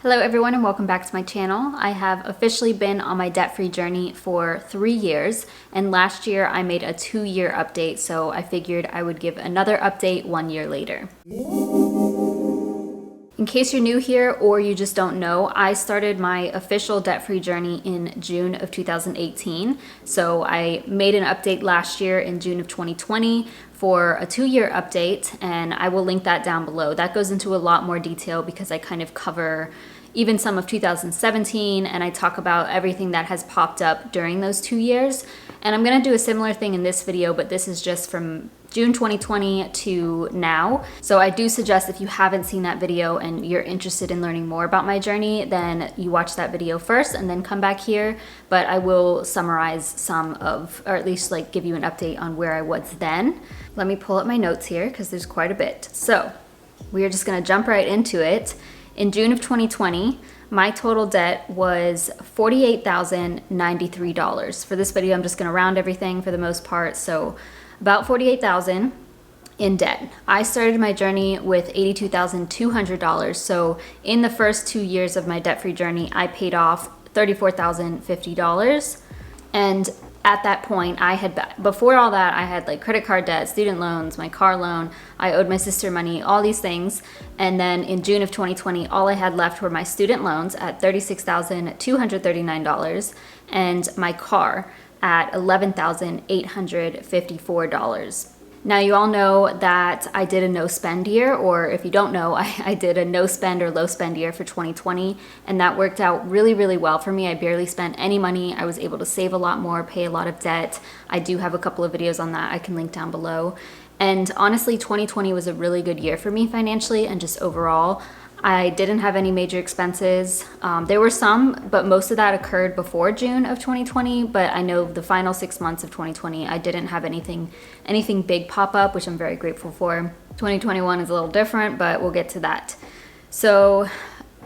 Hello everyone and welcome back to my channel. I have officially been on my debt-free journey for 3 years, and last year I made a 2-year update, so I figured I would give another update 1 year later. In case you're new here or you just don't know, I started my official debt-free journey in June of 2018. So I made an update last year in June of 2020 for a 2-year update, and I will link that down below. That goes into a lot more detail because I kind of cover even some of 2017, and I talk about everything that has popped up during those 2 years. And I'm gonna do a similar thing in this video, but this is just from June 2020 to now. So I do suggest if you haven't seen that video and you're interested in learning more about my journey, then you watch that video first and then come back here. But I will summarize some of, or at least like give you an update on where I was then. Let me pull up my notes here because there's quite a bit. So we are just gonna jump right into it. In June of 2020, my total debt was $48,093. For this video, I'm just gonna round everything for the most part. So about $48,000 in debt. I started my journey with $82,200. So in the first 2 years of my debt-free journey, I paid off $34,050. And at that point, before all that, I had like credit card debt, student loans, my car loan, I owed my sister money, all these things. And then in June of 2020, all I had left were my student loans at $36,239 and my car at $11,854. Now you all know that I did a no spend year, or if you don't know, I did a no spend or low spend year for 2020, and that worked out really, really well for me. I barely spent any money. I was able to save a lot more, pay a lot of debt. I do have a couple of videos on that I can link down below. And honestly, 2020 was a really good year for me financially and just overall. I didn't have any major expenses. There were some, but most of that occurred before June of 2020. But I know the final 6 months of 2020, I didn't have anything big pop up, which I'm very grateful for. 2021 is a little different, but we'll get to that. So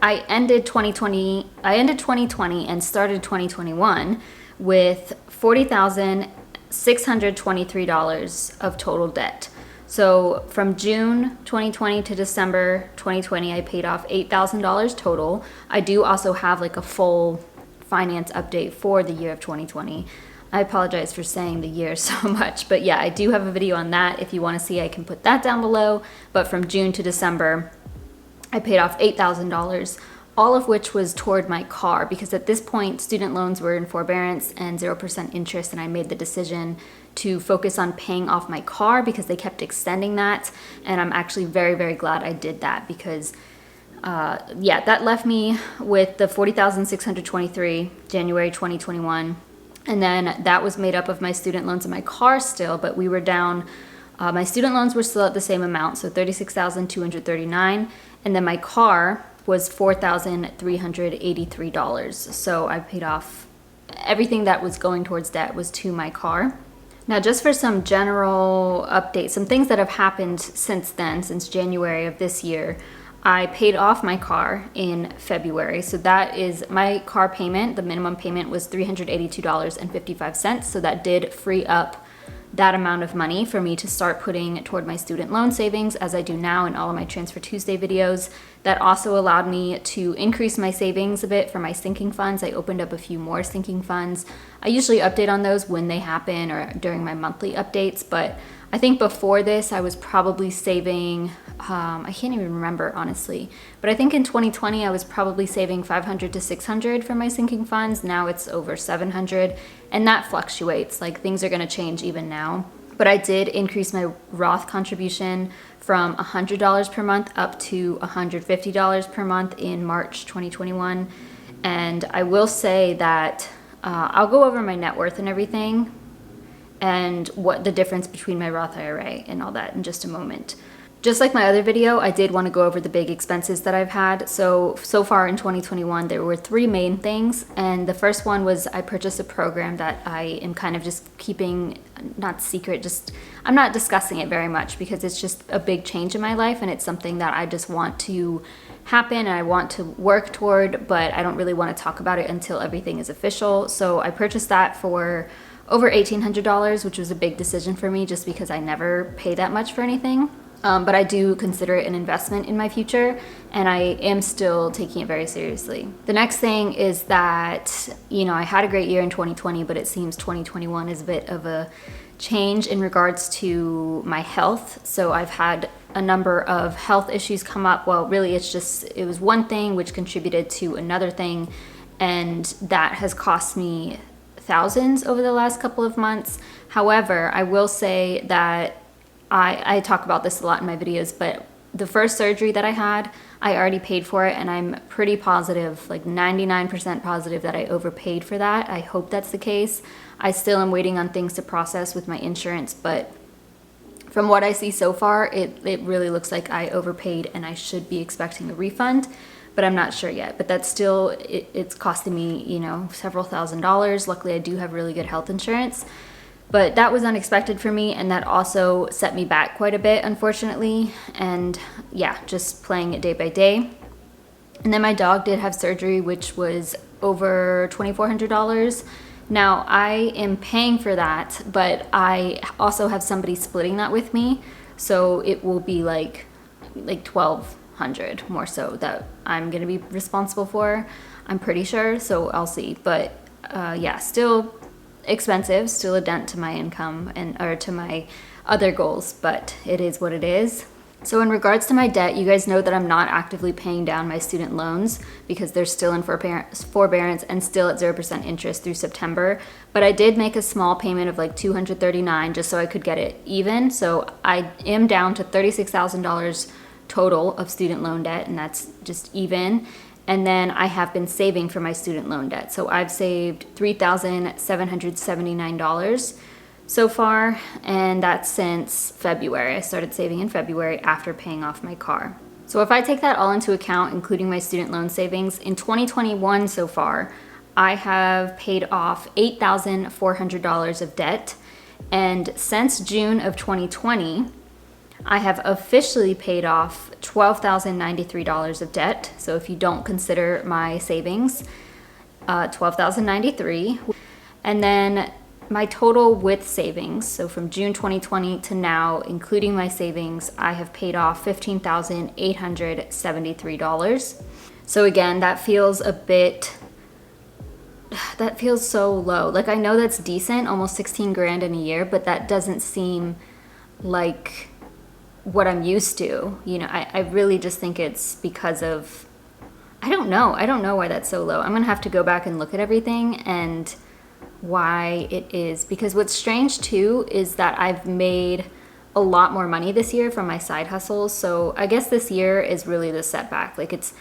I ended 2020 and started 2021 with $40,623 of total debt. So from June 2020 to December 2020, I paid off $8,000 total. I do also have like a full finance update for the year of 2020. I apologize for saying the year so much, but yeah, I do have a video on that. If you want to see, I can put that down below. But from June to December, I paid off $8,000, all of which was toward my car, because at this point, student loans were in forbearance and 0% interest, and I made the decision to focus on paying off my car because they kept extending that. And I'm actually very, very glad I did that because yeah, that left me with the $40,623 January 2021. And then that was made up of my student loans and my car still, but we were down, my student loans were still at the same amount, so $36,239. And then my car was $4,383. So I paid off everything that was going towards debt was to my car. Now, just for some general updates, some things that have happened since then, since January of this year, I paid off my car in February. So that is my car payment. The minimum payment was $382.55. So that did free up that amount of money for me to start putting toward my student loan savings, as I do now in all of my Transfer Tuesday videos. That also allowed me to increase my savings a bit for my sinking funds. I opened up a few more sinking funds. I usually update on those when they happen or during my monthly updates, but I think before this I was probably saving, I can't even remember honestly, but I think in 2020 I was probably saving $500 to $600 for my sinking funds. Now it's over $700, and that fluctuates. Like, things are gonna change even now. But I did increase my Roth contribution from $100 per month up to $150 per month in March 2021. And I will say that I'll go over my net worth and everything and what the difference between my Roth IRA and all that in just a moment. Just like my other video, I did want to go over the big expenses that I've had. So far in 2021, there were 3 main things. And the first one was I purchased a program that I am kind of just keeping, not secret, I'm not discussing it very much because it's just a big change in my life and it's something that I just want to happen and I want to work toward, but I don't really want to talk about it until everything is official. So I purchased that for over $1,800, which was a big decision for me just because I never pay that much for anything. But I do consider it an investment in my future, and I am still taking it very seriously. The next thing is that, I had a great year in 2020, but it seems 2021 is a bit of a change in regards to my health. So I've had a number of health issues come up. Well, really, it was one thing which contributed to another thing, and that has cost me thousands over the last couple of months. However, I will say that I talk about this a lot in my videos, but the first surgery that I had, I already paid for it, and I'm pretty positive, like 99% positive, that I overpaid for that. I hope that's the case. I still am waiting on things to process with my insurance, but from what I see so far, it really looks like I overpaid and I should be expecting a refund, but I'm not sure yet. But that's still, it's costing me, several $1,000s. Luckily, I do have really good health insurance. But that was unexpected for me, and that also set me back quite a bit, unfortunately. And yeah, just playing it day by day. And then my dog did have surgery, which was over $2,400. Now, I am paying for that, but I also have somebody splitting that with me. So it will be like $1,200 more so that I'm going to be responsible for, I'm pretty sure. So I'll see. But yeah, still expensive, still a dent to my income or to my other goals, but it is what it is. So in regards to my debt, you guys know that I'm not actively paying down my student loans because they're still in forbearance and still at 0% interest through September. But I did make a small payment of like $239 just so I could get it even. So I am down to $36,000 total of student loan debt, and that's just even. And then I have been saving for my student loan debt. So I've saved $3,779 so far, and that's since February. I started saving in February after paying off my car. So if I take that all into account, including my student loan savings, in 2021 so far, I have paid off $8,400 of debt. And since June of 2020, I have officially paid off $12,093 of debt. So if you don't consider my savings, $12,093. And then my total with savings, so from June 2020 to now, including my savings, I have paid off $15,873. So again, that feels so low. Like, I know that's decent, almost 16 grand in a year, but that doesn't seem like what I'm used to. I really just think it's because of, I don't know why that's so low. I'm gonna have to go back and look at everything and why it is, because what's strange too is that I've made a lot more money this year from my side hustles. So I guess this year is really the setback. Like, it's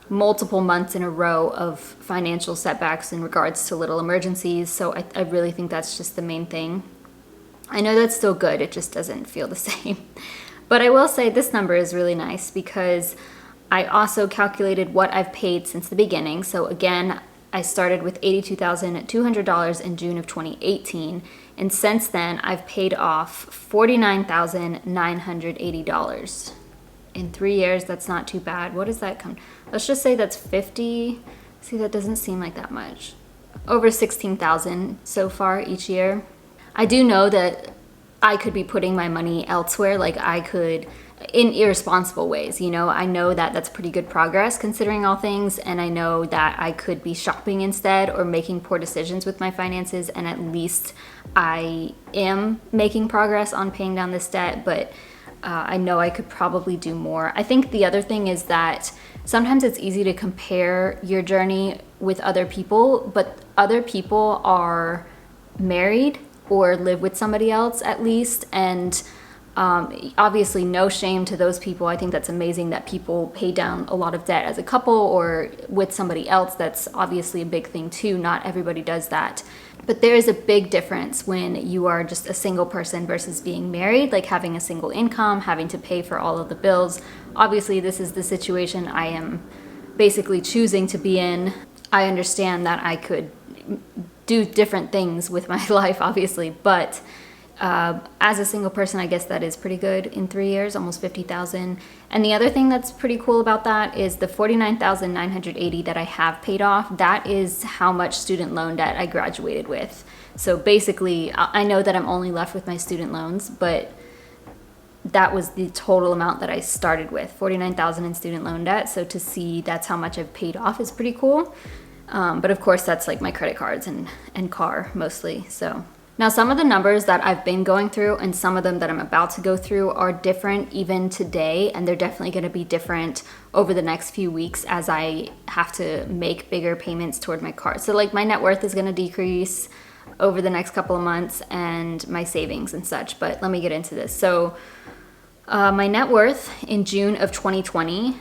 multiple months in a row of financial setbacks in regards to little emergencies. So I really think that's just the main thing. I know that's still good, it just doesn't feel the same. But I will say this number is really nice because I also calculated what I've paid since the beginning. So again, I started with $82,200 in June of 2018. And since then, I've paid off $49,980. In 3 years, that's not too bad. What does that come? Let's just say that's 50. See, that doesn't seem like that much. Over 16,000 so far each year. I do know that I could be putting my money elsewhere, like I could, in irresponsible ways. I know that that's pretty good progress considering all things, and I know that I could be shopping instead or making poor decisions with my finances, and at least I am making progress on paying down this debt, but I know I could probably do more. I think the other thing is that sometimes it's easy to compare your journey with other people, but other people are married or live with somebody else at least, and obviously no shame to those people. I think that's amazing that people pay down a lot of debt as a couple or with somebody else. That's obviously a big thing too. Not everybody does that. But there is a big difference when you are just a single person versus being married, like having a single income, having to pay for all of the bills. Obviously, this is the situation I am basically choosing to be in. I understand that I could do different things with my life, obviously, but as a single person, I guess that is pretty good in 3 years, almost 50,000. And the other thing that's pretty cool about that is the 49,980 that I have paid off. That is how much student loan debt I graduated with. So basically, I know that I'm only left with my student loans, but that was the total amount that I started with, 49,000 in student loan debt. So to see that's how much I've paid off is pretty cool. But of course that's like my credit cards and car mostly. So now some of the numbers that I've been going through and some of them that I'm about to go through are different even today, and they're definitely going to be different over the next few weeks as I have to make bigger payments toward my car. So like my net worth is going to decrease over the next couple of months, and my savings and such. But let me get into this. So my net worth in June of 2020,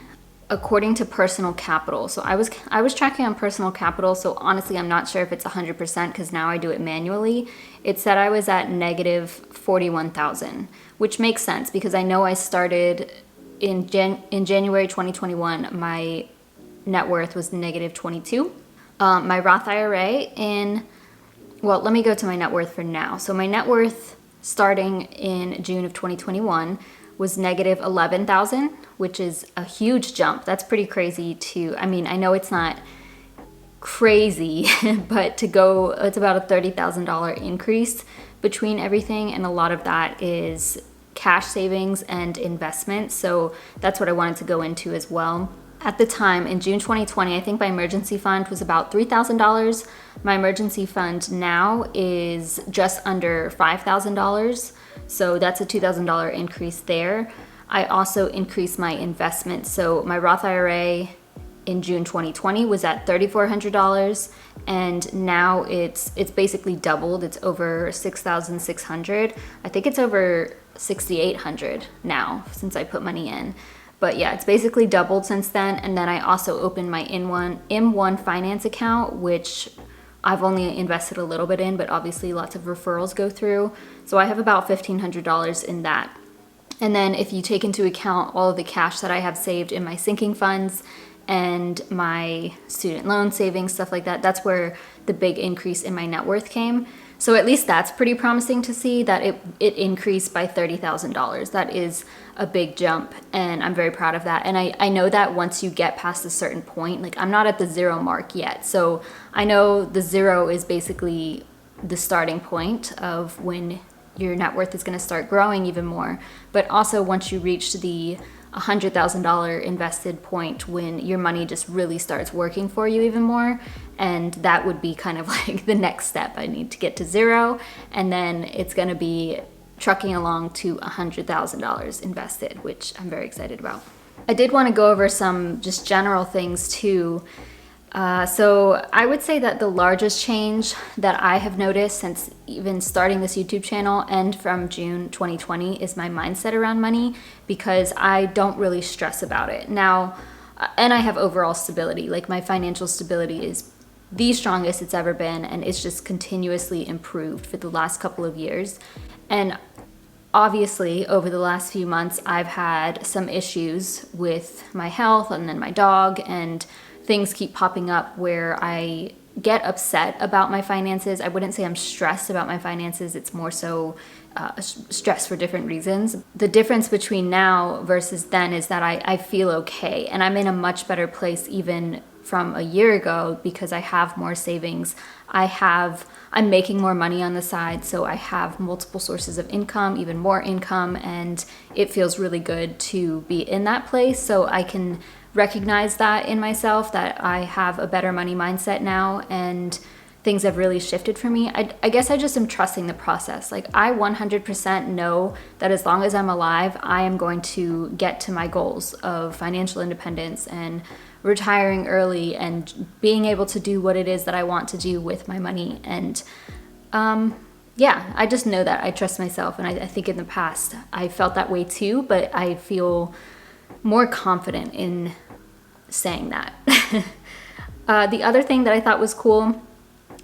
according to Personal Capital. So I was tracking on Personal Capital. So honestly, I'm not sure if it's 100% because now I do it manually. It said I was at negative 41,000, which makes sense because I know I started in January 2021. My net worth was negative 22. My Roth IRA well, let me go to my net worth for now. So my net worth starting in June of 2021 was negative 11,000, which is a huge jump. That's pretty crazy I mean, I know it's not crazy, but it's about a $30,000 increase between everything. And a lot of that is cash savings and investments. So that's what I wanted to go into as well. At the time, in June 2020, I think my emergency fund was about $3,000. My emergency fund now is just under $5,000. So that's a $2,000 increase there. I also increased my investment. So my Roth IRA in June 2020 was at $3,400, and now it's basically doubled. It's over $6,600. I think it's over $6,800 now since I put money in. But yeah, it's basically doubled since then. And then I also opened my M1 finance account, which I've only invested a little bit in, but obviously lots of referrals go through. So I have about $1,500 in that. And then if you take into account all of the cash that I have saved in my sinking funds and my student loan savings, stuff like that, that's where the big increase in my net worth came. So at least that's pretty promising to see that it increased by $30,000. That is a big jump, and I'm very proud of that. And I know that once you get past a certain point, like I'm not at the 0 mark yet. So I know the 0 is basically the starting point of when your net worth is going to start growing even more. But also once you reach the $100,000 invested point when your money just really starts working for you even more. And that would be kind of like the next step. I need to get to 0, and then it's going to be trucking along to $100,000 invested, which I'm very excited about. I did want to go over some just general things too. So I would say that the largest change that I have noticed since even starting this YouTube channel and from June 2020 is my mindset around money, because I don't really stress about it now. And I have overall stability. Like my financial stability is the strongest it's ever been, and it's just continuously improved for the last couple of years. And obviously over the last few months I've had some issues with my health and then my dog, and things keep popping up where I get upset about my finances. I wouldn't say I'm stressed about my finances. It's more so stress for different reasons. The difference between now versus then is that I feel okay, and I'm in a much better place even from a year ago because I have more savings. I'm making more money on the side, so I have multiple sources of income, even more income, and it feels really good to be in that place. So I can recognize that in myself, that I have a better money mindset now, and things have really shifted for me. I guess I just am trusting the process. Like I 100% know that as long as I'm alive, I am going to get to my goals of financial independence and retiring early and being able to do what it is that I want to do with my money. And yeah, I just know that. I trust myself, and I think in the past I felt that way too, but I feel more confident in saying that. The other thing that I thought was cool,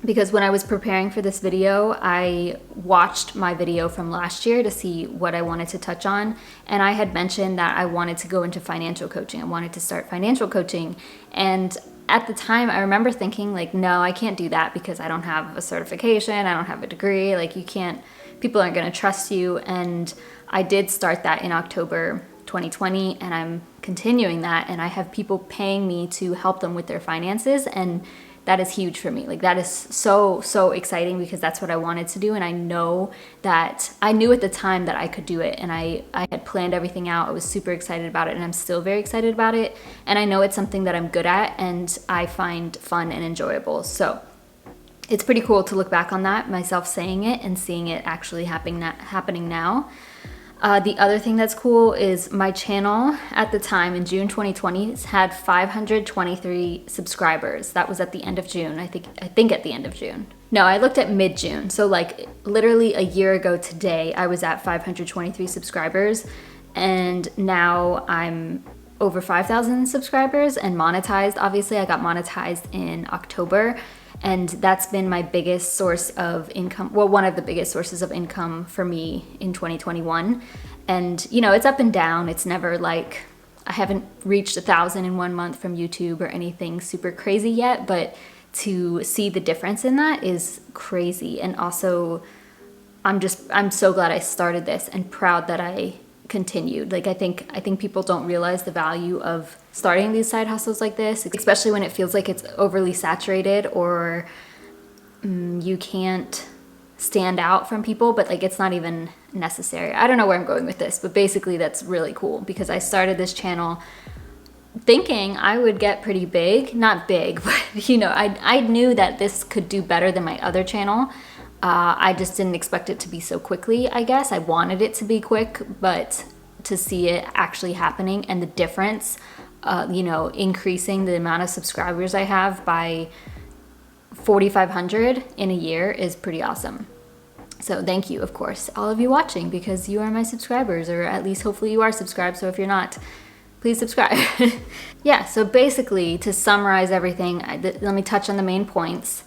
because when I was preparing for this video, I watched my video from last year to see what I wanted to touch on. And I had mentioned that I wanted to go into financial coaching. I wanted to start financial coaching. And at the time, I remember thinking like, no, I can't do that because I don't have a certification. I don't have a degree. Like people aren't going to trust you. And I did start that in October 2020, and I'm continuing that, and I have people paying me to help them with their finances, and that is huge for me. Like, that is so exciting, because that's what I wanted to do, and I knew at the time that I could do it, and I had planned everything out. I was super excited about it, and I'm still very excited about it, and I know it's something that I'm good at and I find fun and enjoyable. So it's pretty cool to look back on that, myself saying it and seeing it actually happening now. The other thing that's cool is my channel at the time in June 2020 had 523 subscribers. That was at the end of June. I think at the end of June. No, I looked at mid-June. So like literally a year ago today, I was at 523 subscribers, and now I'm over 5,000 subscribers and monetized. Obviously, I got monetized in October, and that's been my biggest source of income. Well, one of the biggest sources of income for me in 2021. And you know, it's up and down. It's never like, I haven't reached 1,000 in 1 month from YouTube or anything super crazy yet, but to see the difference in that is crazy. And also, I'm so glad I started this and proud that I continued. Like, I think people don't realize the value of starting these side hustles like this, especially when it feels like it's overly saturated, or you can't stand out from people, but like it's not even necessary. I don't know where I'm going with this, but basically that's really cool, because I started this channel thinking I would get pretty big. Not big, but you know, I knew that this could do better than my other channel. I just didn't expect it to be so quickly, I guess. I wanted it to be quick, but to see it actually happening and the difference, you know, increasing the amount of subscribers I have by 4,500 in a year is pretty awesome. So thank you, of course, all of you watching, because you are my subscribers, or at least hopefully you are subscribed. So if you're not, please subscribe. Yeah, so basically to summarize everything, let me touch on the main points.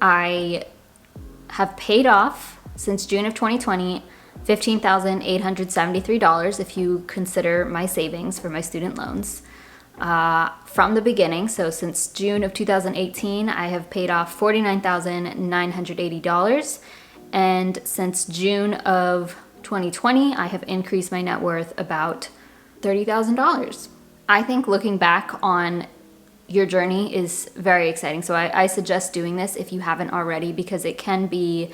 I have paid off since June of 2020 $15,873 if you consider my savings for my student loans. From the beginning, so since June of 2018, I have paid off $49,980, and since June of 2020, I have increased my net worth about $30,000. I think looking back on your journey is very exciting. So I suggest doing this if you haven't already, because it can be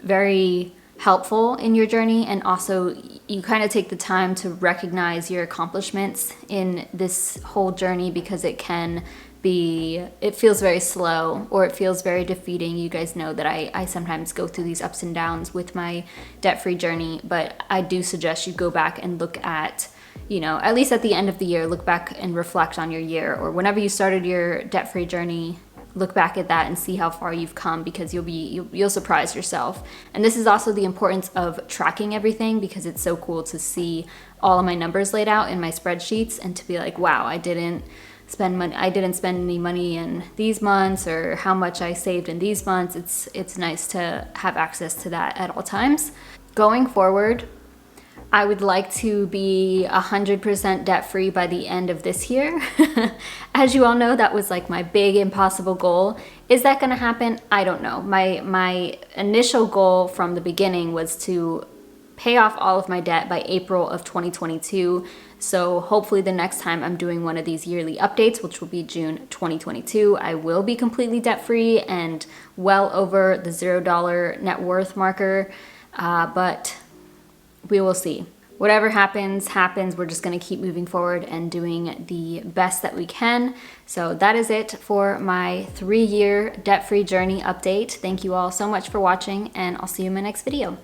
very helpful in your journey, and also you kind of take the time to recognize your accomplishments in this whole journey, because it feels very slow, or it feels very defeating. You guys know that I sometimes go through these ups and downs with my debt-free journey, but I do suggest you go back and look at, you know, at least at the end of the year, look back and reflect on your year, or whenever you started your debt-free journey, look back at that and see how far you've come, because you'll surprise yourself. And this is also the importance of tracking everything, because it's so cool to see all of my numbers laid out in my spreadsheets and to be like, wow, I didn't spend any money in these months, or how much I saved in these months. It's nice to have access to that at all times. Going forward, I would like to be 100% debt-free by the end of this year. As you all know, that was like my big impossible goal. Is that gonna happen? I don't know. My initial goal from the beginning was to pay off all of my debt by April of 2022. So hopefully the next time I'm doing one of these yearly updates, which will be June 2022, I will be completely debt-free and well over the $0 net worth marker. But we will see. Whatever happens. We're just going to keep moving forward and doing the best that we can. So that is it for my 3-year debt-free journey update. Thank you all so much for watching, and I'll see you in my next video.